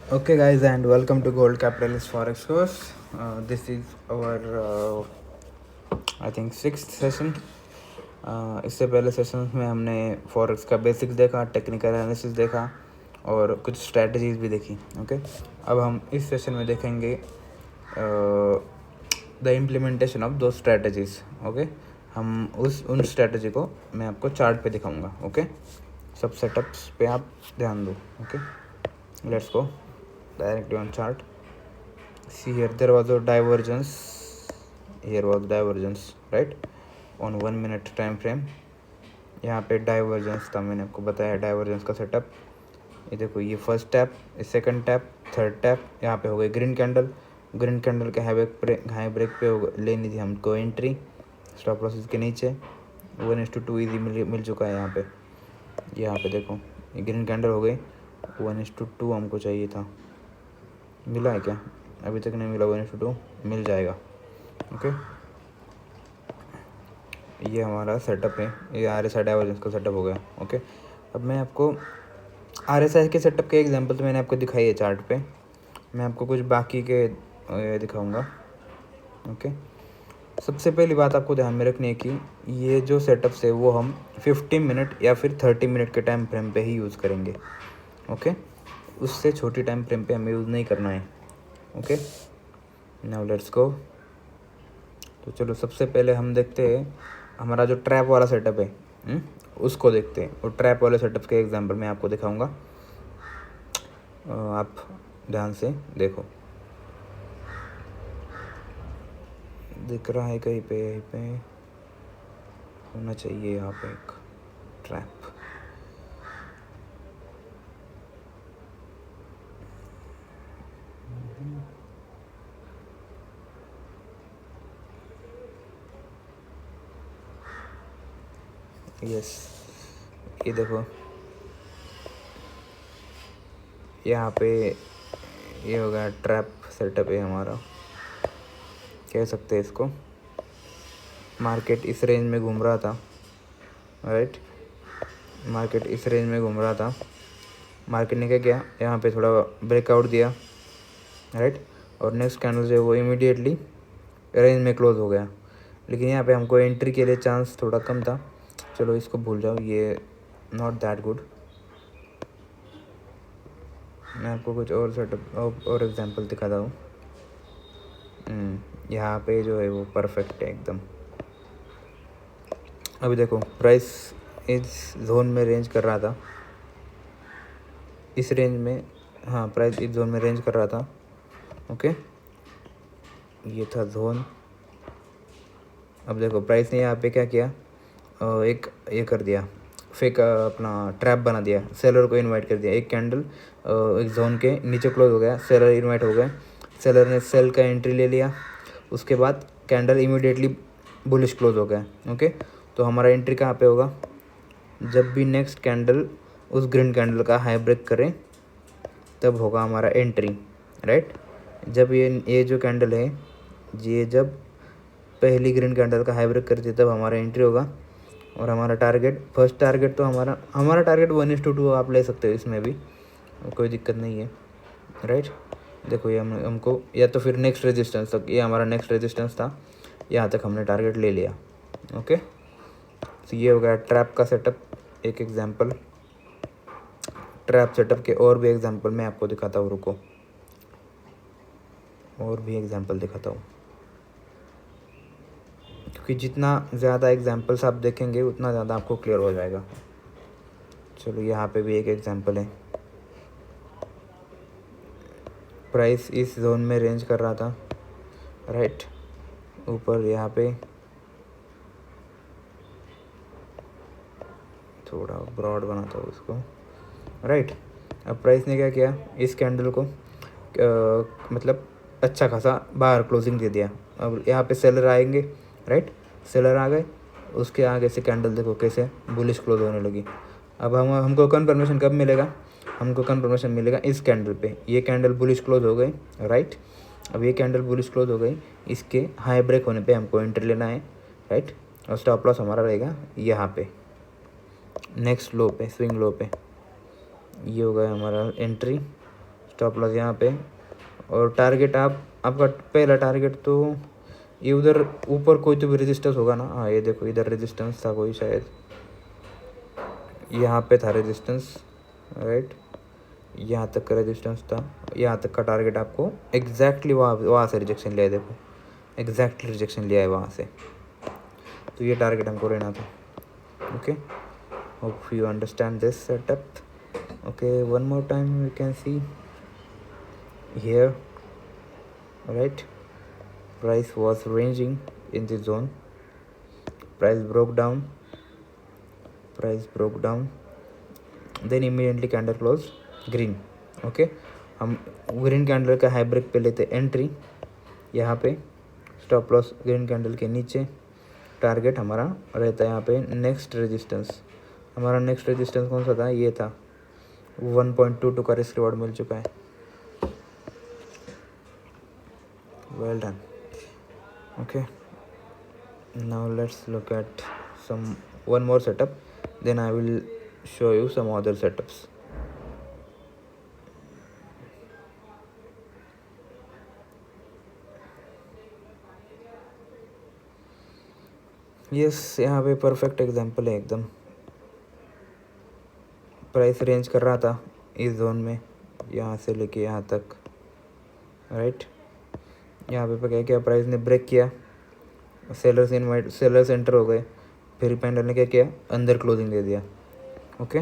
Okay, guys, and welcome to Gold Capitalist Forex course. This is our, I think, sixth session. इससे पहले sessions में हमने forex का basics देखा, technical analysis देखा और कुछ स्ट्रैटेजीज भी देखी. ओके, अब हम इस सेशन में देखेंगे द इम्प्लीमेंटेशन ऑफ दो स्ट्रैटेजीज. ओके, हम उन स्ट्रैटेजी को मैं आपको चार्ट पे दिखाऊंगा. ओके, सब सेटअप्स पे आप ध्यान दो. Okay, let's go directly on chart. See, here there was a divergence, right, on 1 minute time frame. यहाँ पे डाइवर्जेंस था, मैंने आपको बताया डाइवर्जेंस का सेटअप. ये देखो, ये first tap, second tap, third tap. यहाँ पे हो गई ग्रीन कैंडल के हाई ब्रेक पे लेनी थी हमको एंट्री स्टॉप लॉस के नीचे. 1:2 इजी मिल चुका है यहाँ पे देखो, ये ग्रीन कैंडल हो गई. 1:2 हमको चाहिए था, मिला है क्या? अभी तक नहीं मिला. 1:2 मिल जाएगा. ओके, ये हमारा सेटअप है. ये RSI डाइवर्जेंस का सेटअप हो गया. ओके, अब मैं आपको RSI के सेटअप के एग्जांपल तो मैंने आपको दिखाई है चार्ट पे. मैं आपको कुछ बाकी के दिखाऊंगा. ओके, सबसे पहली बात आपको ध्यान में रखनी है कि ये जो सेटअप्स है वो हम 50 मिनट या फिर 30 मिनट के टाइम फ्रेम पे ही यूज़ करेंगे. ओके, उससे छोटी टाइम फ्रेम पे हमें यूज़ नहीं करना है. Okay, now let's go. तो चलो, सबसे पहले हम देखते हैं हमारा जो ट्रैप वाला सेटअप है, उसको देखते हैं. और ट्रैप वाले सेटअप के एग्जांपल मैं आपको दिखाऊंगा. आप ध्यान से देखो, दिख रहा है कहीं पे होना चाहिए यहाँ पे एक ट्रैप. यस, ये देखो, यहाँ पे ये हो गया ट्रैप सेटअप है हमारा, कह सकते हैं इसको. मार्केट इस रेंज में घूम रहा था, राइट. मार्केट इस रेंज में घूम रहा था. मार्केट ने क्या किया, यहाँ पे थोड़ा ब्रेकआउट दिया, राइट. और नेक्स्ट कैंडल जो है वो इमीडिएटली रेंज में क्लोज हो गया. लेकिन यहाँ पे हमको एंट्री के लिए चांस थोड़ा कम था. चलो, इसको भूल जाओ, ये नॉट दैट गुड. मैं आपको कुछ और सेटअप और एग्जांपल दिखाता हूँ. यहाँ पे जो है वो परफेक्ट है एकदम. अभी देखो, प्राइस इस जोन में रेंज कर रहा था, इस रेंज में. हाँ, प्राइस इस जोन में रेंज कर रहा था. ओके, ये था जोन. अब देखो, प्राइस ने यहाँ पे क्या किया, एक ये कर दिया, फेक अपना ट्रैप बना दिया. सेलर को इनवाइट कर दिया. एक कैंडल एक जोन के नीचे क्लोज हो गया, सेलर इनवाइट हो गए. सेलर ने सेल का एंट्री ले लिया. उसके बाद कैंडल इमीडिएटली बुलिश क्लोज हो गया. ओके, तो हमारा एंट्री कहाँ पे होगा, जब भी नेक्स्ट कैंडल उस ग्रीन कैंडल का हाई ब्रेक करे तब होगा हमारा एंट्री, राइट. जब ये जो कैंडल है, ये जब पहली ग्रीन कैंडल का हाई ब्रेक करती है तब हमारा एंट्री होगा. और हमारा टारगेट, फर्स्ट टारगेट तो हमारा टारगेट 1:2 आप ले सकते हो, इसमें भी कोई दिक्कत नहीं है, राइट. देखो, ये हमको या तो फिर नेक्स्ट रेजिस्टेंस तक, ये हमारा नेक्स्ट रेजिस्टेंस था, यहाँ तक हमने टारगेट ले लिया. ओके, तो ये हो गया ट्रैप का सेटअप, एक एग्जांपल. ट्रैप सेटअप के और भी एग्जांपल मैं आपको दिखाता हूँ. रुको, और भी एग्जांपल दिखाता हूँ, क्योंकि जितना ज़्यादा एग्जांपल्स आप देखेंगे उतना ज़्यादा आपको क्लियर हो जाएगा. चलो, यहाँ पे भी एक एग्जांपल है. प्राइस इस जोन में रेंज कर रहा था, राइट. ऊपर यहाँ पे थोड़ा ब्रॉड बनाता हूँ इसको, राइट. अब प्राइस ने क्या किया, इस कैंडल को मतलब अच्छा खासा बाहर क्लोजिंग दे दिया. अब यहाँ पे सेलर आएंगे, राइट. सेलर आ गए, उसके आगे से कैंडल देखो कैसे बुलिश क्लोज होने लगी. अब हमको कन्फर्मेशन कब मिलेगा, हमको कन्फर्मेशन मिलेगा इस कैंडल पे. ये कैंडल बुलिश क्लोज हो गई, राइट. अब ये कैंडल बुलिश क्लोज हो गई, इसके हाई ब्रेक होने पे हमको एंट्री लेना है, राइट. और स्टॉप लॉस हमारा रहेगा यहाँ पे, नेक्स्ट लो पे, स्विंग लो पे. ये हो गया हमारा एंट्री. स्टॉप लॉस यहाँ पे, और टारगेट आपका पहला टारगेट तो ये उधर ऊपर कोई तो भी रेजिस्टेंस होगा ना। हाँ ये देखो इधर रेजिस्टेंस था कोई, शायद यहाँ पे था रेजिस्टेंस, राइट, यहाँ तक का रेजिस्टेंस था, यहाँ तक का टारगेट आपको एग्जैक्टली वहाँ से रिजेक्शन लिया है, देखो एग्जैक्टली रिजेक्शन लिया है वहाँ से, तो ये टारगेट हमको रहना था। Okay, hope you understand this setup. Okay, one more time you can see here, right, price was ranging in the zone, price broke down, then immediately candle close green। Okay, हम green candle का high break पे लेते entry, यहाँ पे stop loss green candle के नीचे, target हमारा रहता है यहाँ पे नेक्स्ट रेजिस्टेंस। हमारा नेक्स्ट रेजिस्टेंस कौन सा था, ये था 1.22 का रिस्क रिवॉर्ड मिल चुका है। Well done. Okay, now let's look at one more setup, then I will show you some other setups. Yes, यहाँ पे परफेक्ट एग्जांपल है एकदम। प्राइस रेंज कर रहा था इस जोन में, यहाँ से लेके यहाँ तक, राइट। यहाँ पे क्या किया, प्राइस ने ब्रेक किया, सेलर्स एंटर हो गए, फिर पैंडल ने क्या किया, अंदर क्लोजिंग दे दिया। ओके,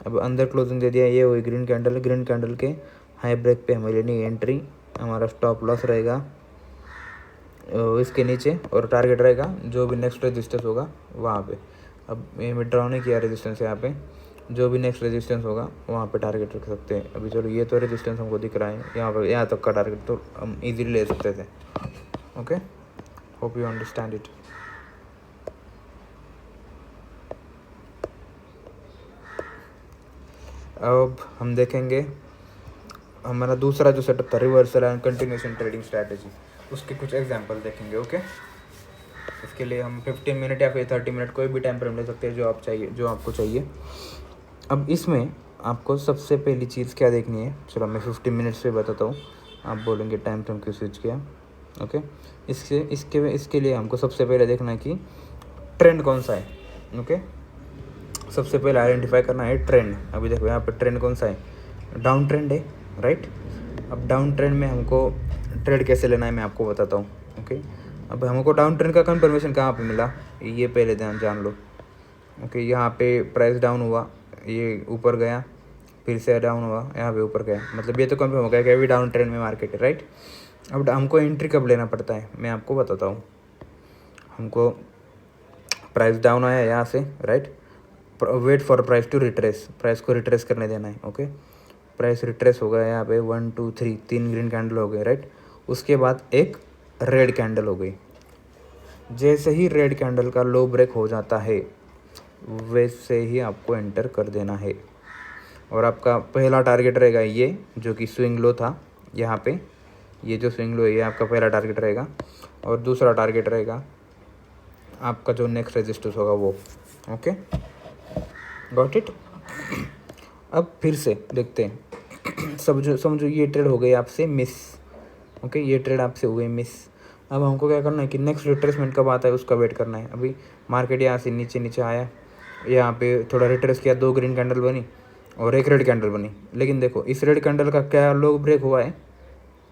अब अंदर क्लोजिंग दे दिया, ये हुई ग्रीन कैंडल। ग्रीन कैंडल के हाई ब्रेक पे हमें लेनी एंट्री, हमारा स्टॉप लॉस रहेगा इसके नीचे, और टारगेट रहेगा जो भी नेक्स्ट रेजिस्टेंस होगा वहाँ पे। अब ये मैं ड्रॉ नहीं किया रेजिस्टेंस, यहाँ पे जो भी नेक्स्ट रेजिस्टेंस होगा वहाँ पे टारगेट रख सकते हैं। अभी चलो ये तो रेजिस्टेंस हमको दिख रहा है यहाँ पर, यहाँ तक का टारगेट तो हम इजीली ले सकते थे। Okay, hope you understand it. अब हम देखेंगे हमारा दूसरा जो सेटअप था, reversal and continuation trading strategy, उसके कुछ एग्जांपल देखेंगे। ओके, इसके लिए हम 15 मिनट या फिर 30 मिनट कोई भी टाइम फ्रेम ले सकते हैं जो आपको चाहिए। अब इसमें आपको सबसे पहली चीज़ क्या देखनी है, चलो मैं 15 मिनट्स पे बताता हूँ, आप बोलेंगे टाइम फ्रेम क्यों स्विच किया। ओके, इसके लिए हमको सबसे पहले देखना है कि ट्रेंड कौन सा है। ओके, सबसे पहले आइडेंटिफाई करना है ट्रेंड। अभी देखो यहाँ पे ट्रेंड कौन सा है, डाउन ट्रेंड है, राइट। अब डाउन ट्रेंड में हमको ट्रेड कैसे लेना है मैं आपको बताता हूँ। ओके, अब हमको डाउन ट्रेंड का कंफर्मेशन कहाँ पे मिला, ये पहले ध्यान जान लो। ओके, यहाँ पे प्राइस डाउन हुआ, ये ऊपर गया, फिर से डाउन हुआ, यहाँ पे ऊपर गया, मतलब ये तो कंफर्म हो गया कि अभी डाउन ट्रेंड में मार्केट है, राइट। अब हमको एंट्री कब लेना पड़ता है मैं आपको बताता हूँ। हमको प्राइस डाउन आया यहाँ से, right, wait for price to retrace, price को रिट्रेस करने देना है। ओके, प्राइस रिट्रेस हो गया यहाँ पे 1 2 3, 3 ग्रीन कैंडल हो गए, राइट। उसके बाद एक रेड कैंडल हो गई। जैसे ही रेड कैंडल का लो ब्रेक हो जाता है वैसे ही आपको एंटर कर देना है, और आपका पहला टारगेट रहेगा ये जो कि स्विंग लो था यहाँ पे, ये जो स्विंग लो है ये आपका पहला टारगेट रहेगा, और दूसरा टारगेट रहेगा आपका जो नेक्स्ट रेजिस्टेंस होगा वो। Okay, got it. अब फिर से देखते हैं, समझो ये ट्रेड हो गई आपसे मिस। ओके, ये ट्रेड आपसे हो गई मिस। अब हमको क्या करना है कि नेक्स्ट रिट्रेसमेंट कब आता है उसका वेट करना है। अभी मार्केट यहाँ से नीचे आया, यहाँ पे थोड़ा रिट्रेस किया, 2 ग्रीन कैंडल बनी और एक रेड कैंडल बनी, लेकिन देखो इस रेड कैंडल का क्या लो ब्रेक हुआ है,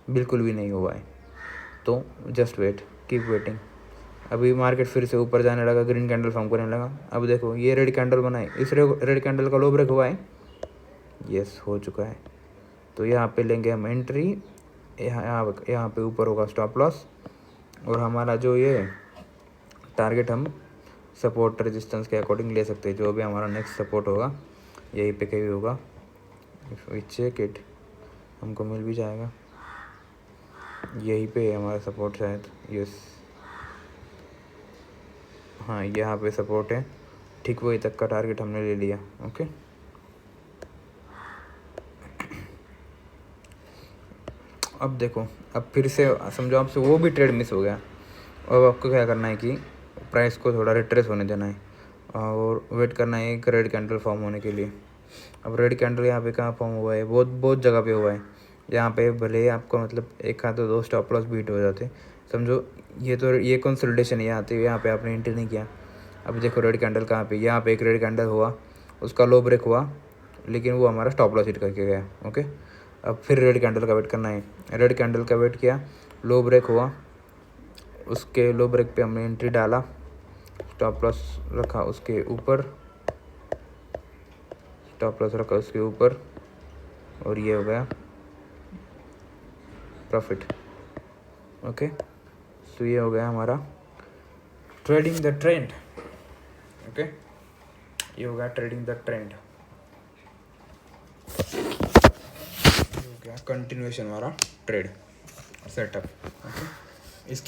बिल्कुल भी नहीं हुआ है। तो जस्ट वेट, कीप वेटिंग। अभी मार्केट फिर से ऊपर जाने लगा, ग्रीन कैंडल फॉर्म करने लगा। अब देखो ये रेड कैंडल बना है, इस रेड कैंडल का लो ब्रेक हुआ है, यस हो चुका है। तो यहाँ पे लेंगे हम एंट्री, यहाँ पे ऊपर होगा स्टॉप लॉस, और हमारा जो ये टारगेट हम सपोर्ट रेजिस्टेंस के अकॉर्डिंग ले सकते हैं। जो भी हमारा नेक्स्ट सपोर्ट होगा यहीं पे कहीं होगा, चेक इट, हमको मिल भी जाएगा, यहीं पे है हमारा सपोर्ट शायद, यस हाँ यहाँ पे सपोर्ट है, ठीक वही तक का टारगेट हमने ले लिया। ओके, अब देखो, अब फिर से समझो आपसे वो भी ट्रेड मिस हो गया। अब आपको क्या करना है कि प्राइस को थोड़ा रिट्रेस होने देना है और वेट करना है एक रेड कैंडल फॉर्म होने के लिए। अब रेड कैंडल यहाँ पे कहाँ फॉर्म हुआ है, बहुत जगह पे हुआ है। यहाँ पे भले ही आपको मतलब एक आध दो स्टॉप लॉस बीट हो जाते, समझो ये कंसोलिडेशन यहाँ आती है, यहाँ पे आपने एंट्री नहीं किया। अब देखो रेड कैंडल कहाँ पे, यहाँ पे एक रेड कैंडल हुआ, उसका लो ब्रेक हुआ, लेकिन वो हमारा स्टॉप लॉस हिट करके गया। ओके, अब फिर रेड कैंडल का वेट करना है। रेड कैंडल का वेट किया, लो ब्रेक हुआ, उसके लो ब्रेक पे हमने एंट्री डाला, स्टॉप लॉस रखा उसके ऊपर, स्टॉप लॉस रखा उसके ऊपर, और ये हो गया प्रॉफिट। ओके, तो ये हो गया हमारा ट्रेडिंग द ट्रेंड। ओके, ये हो गया ट्रेडिंग द ट्रेंड, ये हो गया कंटिन्यूएशन वाला ट्रेड सेटअप। ओके।